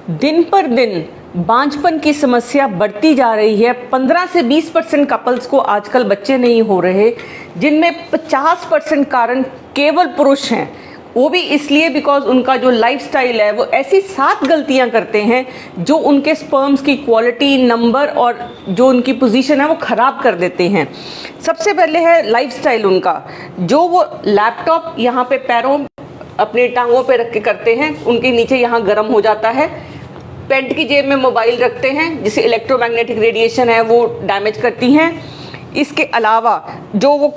दिन पर दिन बांझपन की समस्या बढ़ती जा रही है। 15 से 20% कपल्स को आजकल बच्चे नहीं हो रहे, जिनमें 50% कारण केवल पुरुष हैं। वो भी इसलिए बिकॉज उनका जो लाइफस्टाइल है वो ऐसी 7 गलतियां करते हैं जो उनके स्पर्म्स की क्वालिटी, नंबर और जो उनकी पोजीशन है वो ख़राब कर देते हैं। सबसे पहले है लाइफस्टाइल उनका, जो वो लैपटॉप यहाँ पे पैरों अपने टांगों पे रख के करते हैं, उनके नीचे यहाँ गर्म हो जाता है। पैंट की जेब में मोबाइल रखते हैं, जिसे इलेक्ट्रोमैग्नेटिक रेडिएशन है वो डैमेज करती हैं। इसके अलावा जो वो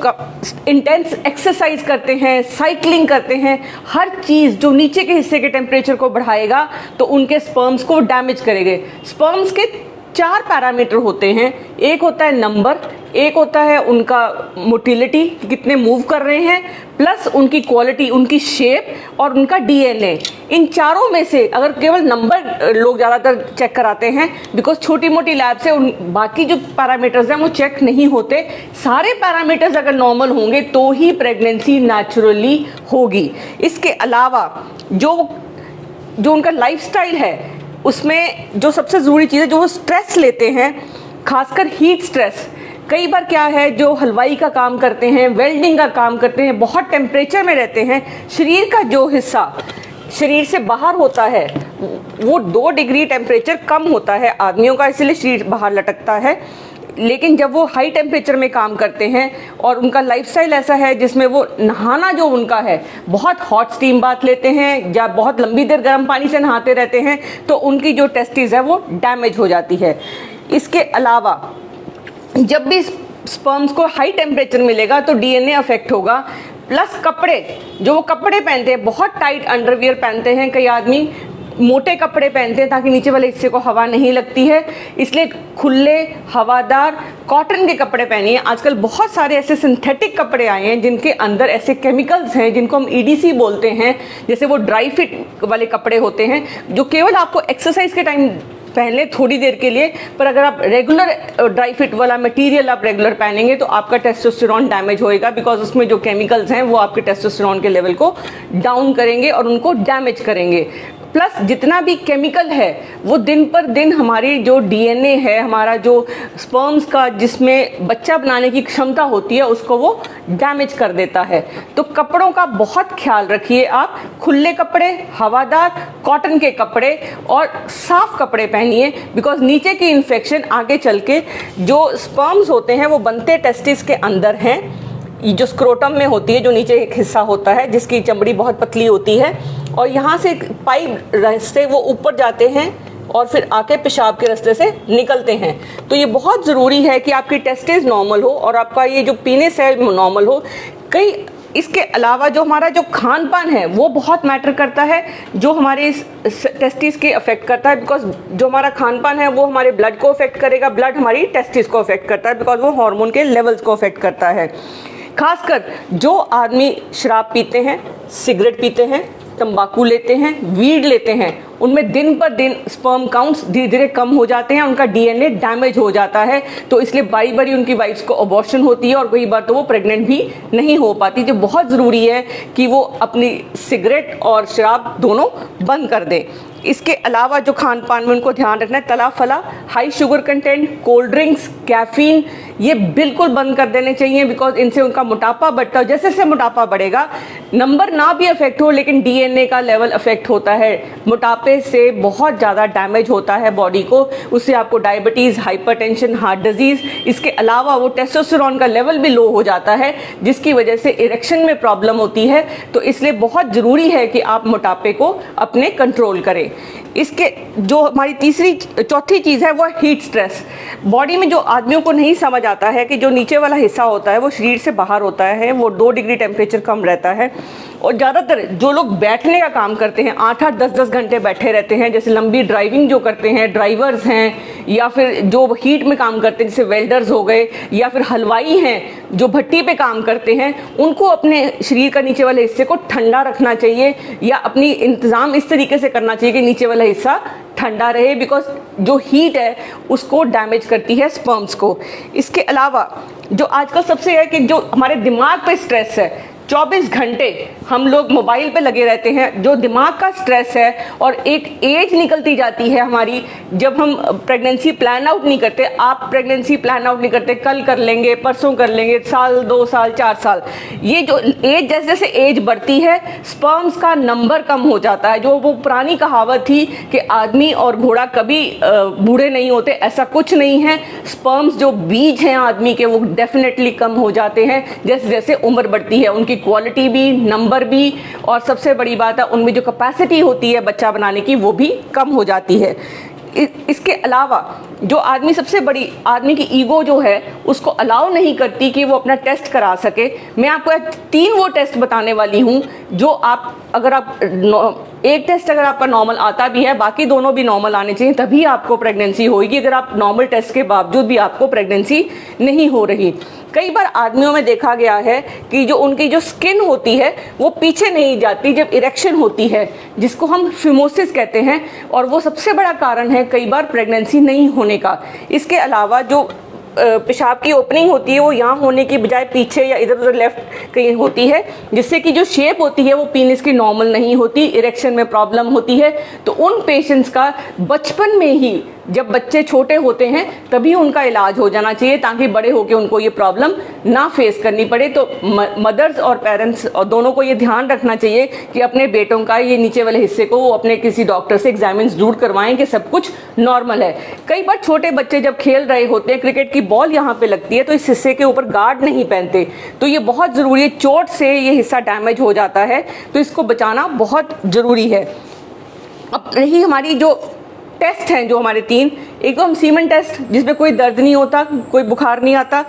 इंटेंस एक्सरसाइज करते हैं, साइकिलिंग करते हैं, हर चीज़ जो नीचे के हिस्से के टेम्परेचर को बढ़ाएगा तो उनके स्पर्म्स को डैमेज करेंगे। स्पर्म्स के 4 पैरामीटर होते हैं। एक होता है नंबर, एक होता है उनका मोटिलिटी, कितने मूव कर रहे हैं, प्लस उनकी क्वालिटी, उनकी शेप और उनका डीएनए। इन चारों में से अगर केवल नंबर लोग ज़्यादातर चेक कराते हैं, बिकॉज छोटी मोटी लैब से उन बाकी जो पैरामीटर्स हैं वो चेक नहीं होते। सारे पैरामीटर्स अगर नॉर्मल होंगे तो ही प्रेगनेंसी नेचुरली होगी। इसके अलावा जो उनका लाइफस्टाइल है उसमें जो सबसे ज़रूरी चीज़ है, जो वो स्ट्रेस लेते हैं, खासकर हीट स्ट्रेस। कई बार क्या है, जो हलवाई का काम करते हैं, वेल्डिंग का काम करते हैं, बहुत टेम्परेचर में रहते हैं, शरीर का जो हिस्सा शरीर से बाहर होता है वो 2 डिग्री टेम्परेचर कम होता है आदमियों का, इसलिए शरीर बाहर लटकता है। लेकिन जब वो हाई टेम्परेचर में काम करते हैं और उनका लाइफस्टाइल ऐसा है जिसमें वो नहाना जो उनका है, बहुत हॉट स्टीम बाथ लेते हैं या बहुत लंबी देर गर्म पानी से नहाते रहते हैं, तो उनकी जो टेस्टिस है वो डैमेज हो जाती है। इसके अलावा जब भी स्पर्म्स को हाई टेम्परेचर मिलेगा तो डीएनए अफेक्ट होगा, प्लस कपड़े, जो वो कपड़े पहनते हैं, बहुत टाइट अंडरवियर पहनते हैं, कई आदमी मोटे कपड़े पहनते हैं ताकि नीचे वाले हिस्से को हवा नहीं लगती है, इसलिए खुले हवादार कॉटन के कपड़े पहनिए। आजकल बहुत सारे ऐसे सिंथेटिक कपड़े आए हैं जिनके अंदर ऐसे केमिकल्स हैं जिनको हम ईडीसी बोलते हैं, जैसे वो ड्राई फिट वाले कपड़े होते हैं जो केवल आपको एक्सरसाइज के टाइम पहले थोड़ी देर के लिए, पर अगर आप रेगुलर ड्राई फिट वाला मटेरियल आप रेगुलर पहनेंगे तो आपका टेस्टोस्टेरोन डैमेज होएगा, बिकॉज उसमें जो केमिकल्स हैं वो आपके टेस्टोस्टेरोन के लेवल को डाउन करेंगे और उनको डैमेज करेंगे। प्लस जितना भी केमिकल है वो दिन पर दिन हमारी जो डीएनए है, हमारा जो स्पर्म्स का जिसमें बच्चा बनाने की क्षमता होती है, उसको वो डैमेज कर देता है। तो कपड़ों का बहुत ख्याल रखिए आप, खुले कपड़े, हवादार कॉटन के कपड़े और साफ कपड़े पहनिए, बिकॉज नीचे की इन्फेक्शन आगे चल के जो स्पर्म्स होते हैं वो बनते टेस्टिस के अंदर हैं, जो स्क्रोटम में होती है, जो नीचे एक हिस्सा होता है जिसकी चमड़ी बहुत पतली होती है, और यहाँ से पाइप रास्ते वो ऊपर जाते हैं और फिर आके पेशाब के रास्ते से निकलते हैं। तो ये बहुत ज़रूरी है कि आपकी टेस्टिस नॉर्मल हो और आपका ये जो पीनिस है नॉर्मल हो। इसके अलावा जो हमारा जो खान पान है वो बहुत मैटर करता है, जो हमारे टेस्टिस के अफेक्ट करता है, बिकॉज जो हमारा खान पान है वो हमारे ब्लड को अफेक्ट करेगा, ब्लड हमारी टेस्टिस को अफेक्ट करता है, बिकॉज वो हार्मोन के लेवल्स को अफेक्ट करता है। खासकर जो आदमी शराब पीते हैं, सिगरेट पीते हैं, तंबाकू लेते हैं, वीड लेते हैं, उनमें दिन पर दिन स्पर्म काउंट्स धीरे धीरे कम हो जाते हैं, उनका डीएनए डैमेज हो जाता है। तो इसलिए बारी बारी उनकी वाइफ्स को अबॉर्शन होती है और कई बार तो वो प्रेग्नेंट भी नहीं हो पाती। तो बहुत ज़रूरी है कि वो अपनी सिगरेट और शराब दोनों बंद कर दें। इसके अलावा जो खान पान में उनको ध्यान रखना है, तला फला, high sugar content, cold drinks, caffeine, ये बिल्कुल बंद कर देने चाहिए, बिकॉज इनसे उनका मोटापा बढ़ता है। जैसे जैसे मोटापा बढ़ेगा, नंबर ना भी अफेक्ट हो लेकिन डीएनए का लेवल अफेक्ट होता है। मोटापे से बहुत ज़्यादा डैमेज होता है बॉडी को, उससे आपको डायबिटीज़, हाइपरटेंशन, हार्ट डिजीज़, इसके अलावा वो टेस्टोस्टेरोन का लेवल भी लो हो जाता है, जिसकी वजह से इरेक्शन में प्रॉब्लम होती है। तो इसलिए बहुत ज़रूरी है कि आप मोटापे को अपने कंट्रोल करें। इसके जो हमारी चौथी चीज़ है वो हीट स्ट्रेस। बॉडी में जो आदमियों को नहीं समझ आता है कि जो नीचे वाला हिस्सा होता है वो शरीर से बाहर होता है, वो 2 डिग्री टेम्परेचर कम रहता है, और ज़्यादातर जो लोग बैठने का काम करते हैं, 8-8, 10-10 घंटे बैठे रहते हैं, जैसे लंबी ड्राइविंग जो करते हैं, ड्राइवर्स हैं, या फिर जो हीट में काम करते हैं जैसे वेल्डर्स हो गए, या फिर हलवाई हैं जो भट्टी पे काम करते हैं, उनको अपने शरीर का नीचे वाले हिस्से को ठंडा रखना चाहिए, या अपनी इंतज़ाम इस तरीके से करना चाहिए कि नीचे वाला हिस्सा ठंडा रहे, बिकॉज जो हीट है उसको डैमेज करती है स्पर्म्स को। इसके अलावा जो आजकल सबसे है कि जो हमारे दिमाग पे स्ट्रेस है, 24 घंटे हम लोग मोबाइल पे लगे रहते हैं, जो दिमाग का स्ट्रेस है, और एक एज निकलती जाती है हमारी जब हम प्रेगनेंसी प्लान आउट नहीं करते। आप प्रेगनेंसी प्लान आउट नहीं करते, कल कर लेंगे, परसों कर लेंगे, साल, 2 साल, 4 साल, ये जो एज, जैसे जैसे एज बढ़ती है स्पर्म्स का नंबर कम हो जाता है। जो वो पुरानी कहावत थी कि आदमी और घोड़ा कभी बूढ़े नहीं होते, ऐसा कुछ नहीं है। स्पर्म्स जो बीज हैं आदमी के, वो डेफिनेटली कम हो जाते हैं जैसे जैसे उम्र बढ़ती है। उनकी क्वालिटी भी, नंबर भी, और सबसे बड़ी बात है उनमें जो कैपेसिटी होती है बच्चा बनाने की, वो भी कम हो जाती है। इसके अलावा जो आदमी, सबसे बड़ी आदमी की ईगो जो है उसको अलाउ नहीं करती कि वो अपना टेस्ट करा सके। मैं आपको 3 वो टेस्ट बताने वाली हूँ जो आप, अगर आप एक टेस्ट अगर आपका नॉर्मल आता भी है, बाकी दोनों भी नॉर्मल आने चाहिए, तभी आपको प्रेगनेंसी होगी। अगर आप नॉर्मल टेस्ट के बावजूद भी आपको प्रेगनेंसी नहीं हो रही, कई बार आदमियों में देखा गया है कि जो उनकी जो स्किन होती है वो पीछे नहीं जाती जब इरेक्शन होती है, जिसको हम फिमोसिस कहते हैं, और वो सबसे बड़ा कारण है कई बार प्रेगनेंसी नहीं होने का। इसके अलावा जो पेशाब की ओपनिंग होती है वो यहाँ होने की बजाय पीछे या इधर उधर लेफ्ट कहीं होती है, जिससे कि जो शेप होती है वो पीनिस की नॉर्मल नहीं होती, इरेक्शन में प्रॉब्लम होती है। तो उन पेशेंट्स का बचपन में ही, जब बच्चे छोटे होते हैं तभी उनका इलाज हो जाना चाहिए, ताकि बड़े होकर उनको ये प्रॉब्लम ना फेस करनी पड़े। तो मदर्स और पेरेंट्स और दोनों को ये ध्यान रखना चाहिए कि अपने बेटों का ये नीचे वाले हिस्से को वो अपने किसी डॉक्टर से एग्जामिन जरूर करवाएं कि सब कुछ नॉर्मल है। कई बार छोटे बच्चे जब खेल रहे होते हैं, क्रिकेट की बॉल यहाँ पे लगती है तो इस हिस्से के ऊपर गार्ड नहीं पहनते, तो ये बहुत ज़रूरी है, चोट से ये हिस्सा डैमेज हो जाता है, तो इसको बचाना बहुत ज़रूरी है। अब रही हमारी जो टेस्ट हैं जो हमारे 3, एक तो हम सीमेन टेस्ट, जिसमें कोई दर्द नहीं होता, कोई बुखार नहीं आता,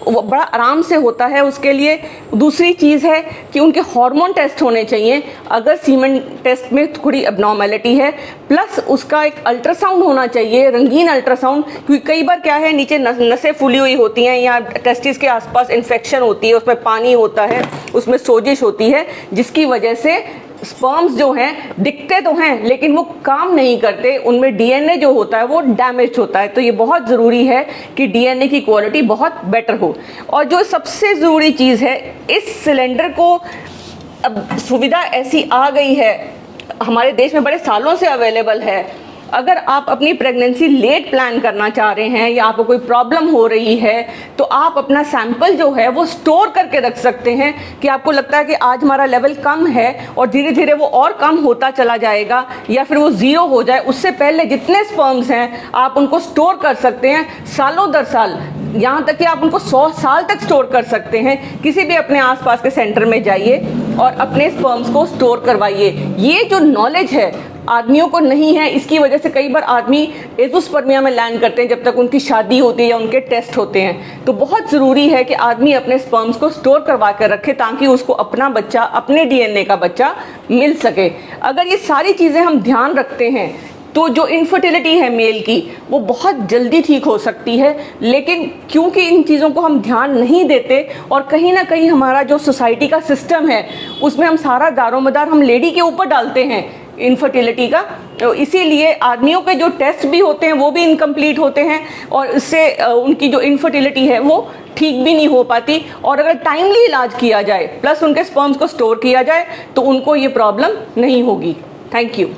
वो बड़ा आराम से होता है उसके लिए। दूसरी चीज़ है कि उनके हार्मोन टेस्ट होने चाहिए अगर सीमेन टेस्ट में थोड़ी एबनॉर्मेलिटी है, प्लस उसका एक अल्ट्रासाउंड होना चाहिए, रंगीन अल्ट्रासाउंड, क्योंकि कई बार क्या है नीचे नसें फूली हुई होती हैं या टेस्टिस के आसपास इन्फेक्शन होती है, उसमें पानी होता है, उसमें सोजिश होती है, जिसकी वजह से स्पर्म्स जो हैं दिखते तो हैं लेकिन वो काम नहीं करते, उनमें डीएनए जो होता है वो डैमेज होता है। तो ये बहुत ज़रूरी है कि डीएनए की क्वालिटी बहुत बेटर हो। और जो सबसे ज़रूरी चीज़ है, इस सिलेंडर को अब सुविधा ऐसी आ गई है, हमारे देश में बड़े सालों से अवेलेबल है। अगर आप अपनी प्रेगनेंसी लेट प्लान करना चाह रहे हैं या आपको कोई प्रॉब्लम हो रही है, तो आप अपना सैंपल जो है वो स्टोर करके रख सकते हैं कि आपको लगता है कि आज हमारा लेवल कम है और धीरे धीरे वो और कम होता चला जाएगा या फिर वो ज़ीरो हो जाए, उससे पहले जितने स्पर्म्स हैं आप उनको स्टोर कर सकते हैं सालों दर साल, यहाँ तक कि आप उनको 100 साल तक स्टोर कर सकते हैं। किसी भी अपने आसपास के सेंटर में जाइए और अपने स्पर्म्स को स्टोर करवाइए। ये जो नॉलेज है आदमियों को नहीं है, इसकी वजह से कई बार आदमी एज़ोस्पर्मिया में लैंड करते हैं जब तक उनकी शादी होती है या उनके टेस्ट होते हैं। तो बहुत ज़रूरी है कि आदमी अपने स्पर्म्स को स्टोर करवा कर रखे ताकि उसको अपना बच्चा, अपने डीएनए का बच्चा मिल सके। अगर ये सारी चीज़ें हम ध्यान रखते हैं तो जो इनफर्टिलिटी है मेल की वो बहुत जल्दी ठीक हो सकती है। लेकिन क्योंकि इन चीज़ों को हम ध्यान नहीं देते और कहीं ना कहीं हमारा जो सोसाइटी का सिस्टम है उसमें हम सारा दारोमदार हम लेडी के ऊपर डालते हैं इनफर्टिलिटी का, तो इसीलिए आदमियों के जो टेस्ट भी होते हैं वो भी इनकम्प्लीट होते हैं और इससे उनकी जो इनफर्टिलिटी है वो ठीक भी नहीं हो पाती। और अगर टाइमली इलाज किया जाए प्लस उनके स्पर्म्स को स्टोर किया जाए तो उनको ये प्रॉब्लम नहीं होगी। Thank you.